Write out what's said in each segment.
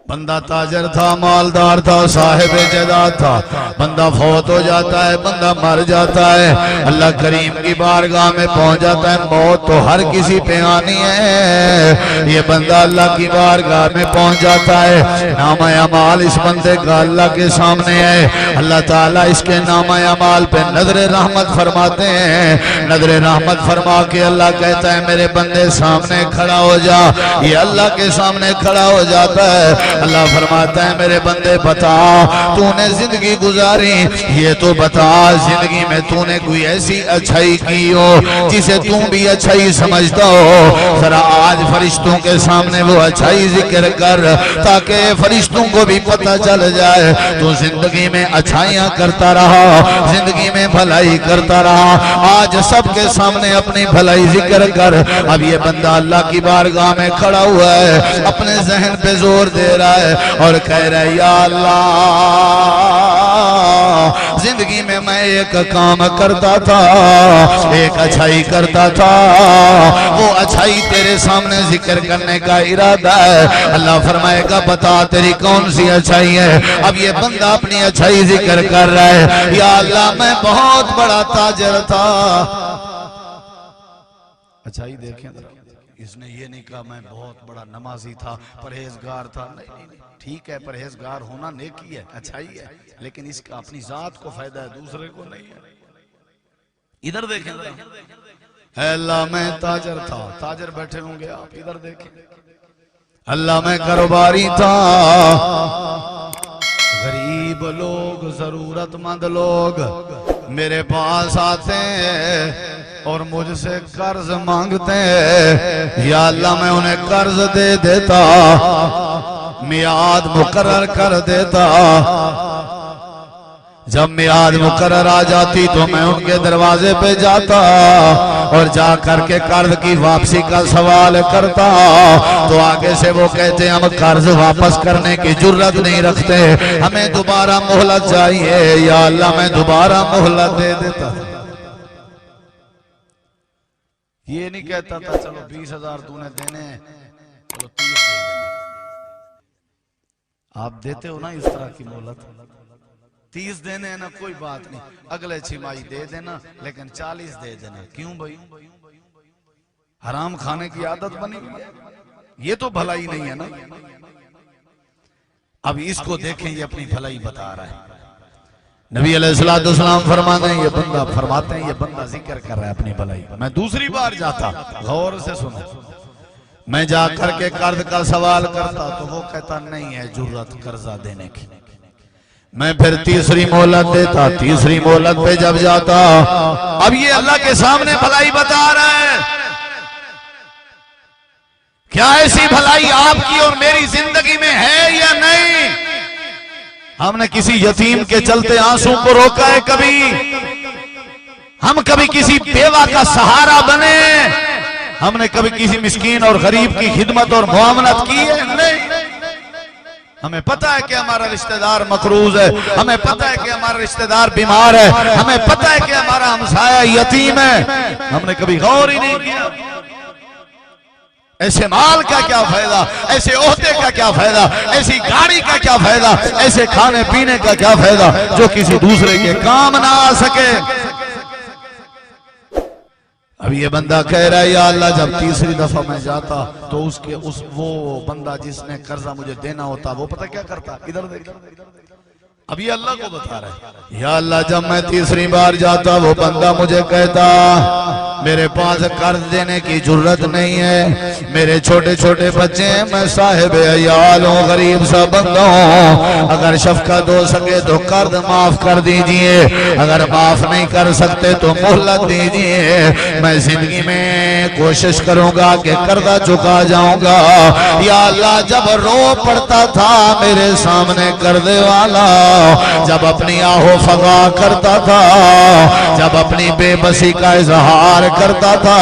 बंदा ताजर था, मालदार था, साहिब जदाद था। बंदा फौत हो जाता है, बंदा मर जाता है, अल्लाह करीम की बारगाह में पहुंच जाता है। मौत तो हर किसी पे आनी है, ये बंदा अल्लाह की बारगाह में पहुंच जाता है। नामा अमाल इस बंदे का अल्लाह के सामने है। अल्लाह ताला इसके नामा अमाल पे नजर रहमत फरमाते हैं। नजर रहमत फरमा के अल्लाह कहता है मेरे बंदे सामने खड़ा हो जा। ये अल्लाह के सामने खड़ा हो जाता है। अल्लाह फरमाता है मेरे बंदे बता तूने जिंदगी गुजारी, ये तो बता जिंदगी में तूने कोई ऐसी अच्छाई की हो जिसे तू भी अच्छाई समझता हो। जरा आज फरिश्तों के सामने वो अच्छाई जिक्र कर ताकि फरिश्तों को भी पता चल जाए तू जिंदगी में अच्छाइयां करता रहा, जिंदगी में भलाई करता रहा। आज सबके सामने अपनी भलाई जिक्र कर। अब ये बंदा अल्लाह की बारगाह में खड़ा हुआ है, अपने जहन पे जोर दे रहा है और कह रहा है या अल्लाह जिंदगी में मैं एक काम करता था, एक अच्छाई करता था, वो अच्छाई तेरे सामने जिक्र करने का इरादा है। अल्लाह फरमाएगा बता तेरी कौन सी अच्छाई है। अब ये बंदा अपनी अच्छाई जिक्र कर रहा है, या अल्लाह मैं बहुत बड़ा ताजर था। अच्छाई देखें, इसने ये नहीं कहा मैं बहुत बड़ा नमाजी था, परहेजगार था। नहीं, ठीक है, परहेजगार होना नेकी है, अच्छाई है, लेकिन इसका अपनी जात को फायदा है, दूसरे को नहीं है। इधर देखें, अल्लाह मैं ताजर था, ताजर बैठे होंगे आप, इधर देखें। अल्लाह मैं कारोबारी था, गरीब लोग जरूरतमंद लोग मेरे पास आते हैं और मुझसे कर्ज मांगते हैं, या अल्लाह मैं उन्हें कर्ज दे देता, मियाद मुकर्रर कर देता। जब मियाद मुकर्रर आ जाती तो मैं उनके दरवाजे पे जाता और जा करके कर्ज की वापसी का सवाल करता, तो आगे से वो कहते हम कर्ज वापस करने की जुर्रत नहीं रखते, हमें दोबारा मोहलत चाहिए। या अल्लाह मैं दोबारा मोहलत दे देता। ये नहीं कहता था चलो 20,000 तूने देने, चलो 30 दे देना। आप देते हो ना इस तरह की मोहलत, 30 देने हैं ना, कोई बात नहीं, अगले छिमाही दे देना, लेकिन 40 दे देना। क्यों भाई? हराम खाने की आदत बनी, ये तो भलाई नहीं है ना। अब इसको देखें, ये अपनी भलाई बता रहा है। नबी अलैहिस्सलाम फरमाते हैं, ये बंदा फरमाते हैं, ये बंदा जिक्र कर रहा है अपनी भलाई। मैं दूसरी बार जाता, गौर से सुनो, मैं जा करके कर्ज का सवाल करता तो वो कहता नहीं है जुर्रत कर्जा देने की। मैं फिर तीसरी मोहलत देता, तीसरी मोहलत पे जब जाता, अब ये अल्लाह के सामने भलाई बता रहा है। क्या ऐसी भलाई आपकी और मेरी जिंदगी में है या नहीं? हमने किसी यतीम के चलते आंसू को रोका है कभी? हम कभी किसी बेवा का सहारा बने? हमने कभी किसी मिस्कीन और गरीब की खिदमत और मुआवनत की है? नहीं। हमें पता है कि हमारा रिश्तेदार मकरूज है, हमें पता है कि हमारा रिश्तेदार बीमार है, हमें पता है कि हमारा हमसाया यतीम है, हमने कभी गौर ही नहीं किया। ऐसे माल का क्या फायदा, ऐसे ओहदे का क्या फायदा, ऐसी गाड़ी का क्या फायदा, ऐसे खाने पीने का क्या फायदा जो किसी दूसरे के काम ना आ सके। अब ये बंदा कह रहा है या अल्लाह जब तीसरी दफा मैं जाता तो वो बंदा जिसने कर्जा मुझे देना होता वो पता क्या करता? इधर देख, अब ये अल्लाह को बता रहा है, या अल्लाह जब मैं तीसरी बार जाता वो बंदा मुझे कहता मेरे पास कर्ज देने की जरूरत नहीं है, मेरे छोटे छोटे बच्चे हैं, मैं साहिब अयाल हूँ, गरीब सा बंदा हूँ, अगर शफकत हो सके तो कर्ज माफ कर दीजिए, अगर माफ नहीं कर सकते तो मोहलत दीजिए, मैं जिंदगी में कोशिश करूंगा कि कर्जा चुका जाऊंगा। या अल्लाह जब रो पड़ता था मेरे सामने कर्जे वाला, जब अपनी आहो फगा करता था, जब अपनी बेबसी का इजहार करता था,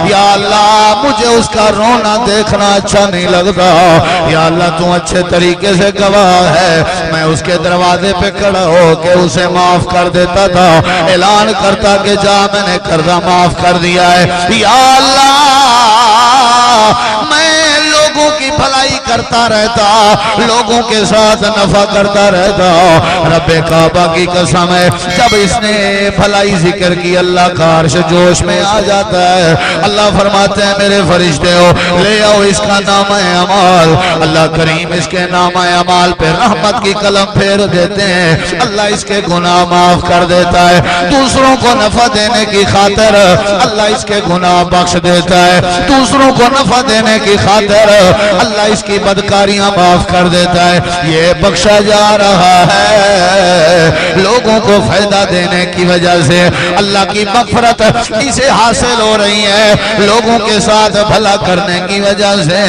या अल्लाह मुझे उसका रोना देखना अच्छा नहीं लगता। या अल्लाह तू अच्छे तरीके से गवाह है, मैं उसके दरवाजे पे खड़ा हो के उसे माफ कर देता था, ऐलान करता कि जा मैंने कर्जा माफ कर दिया है। या अल्लाह मैं लोगों लोगों की भलाई करता रहता, लोगों के साथ नफा करता रहता। रब्बे काबा की कसम है, जब इसने भलाई जिक्र की अल्लाह का अर्श जोश में आ जाता है। अल्लाह फरमाते हैं मेरे फरिश्ते हो ले आओ इसका नाम है अमाल। अल्लाह करीम इसके नाम है अमाल पे रहमत की कलम फेर देते हैं। अल्लाह इसके गुनाह माफ कर देता है। दूसरों को नफा देने की खातिर अल्लाह इसके गुनाह बख्श देता है। दूसरों को नफा देने की खातिर अल्लाह इसकी बदकारियां माफ कर देता है। ये बख्शा जा रहा है लोगों को फायदा देने की वजह से। अल्लाह की मगफरत इसे हासिल हो रही है लोगों के साथ भला करने की वजह से।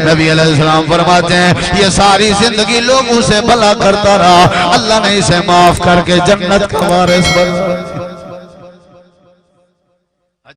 नबी अलैहिस्सलाम फरमाते हैं ये सारी जिंदगी लोगों से भला करता रहा, अल्लाह ने इसे माफ करके जन्नत का वारिस बना।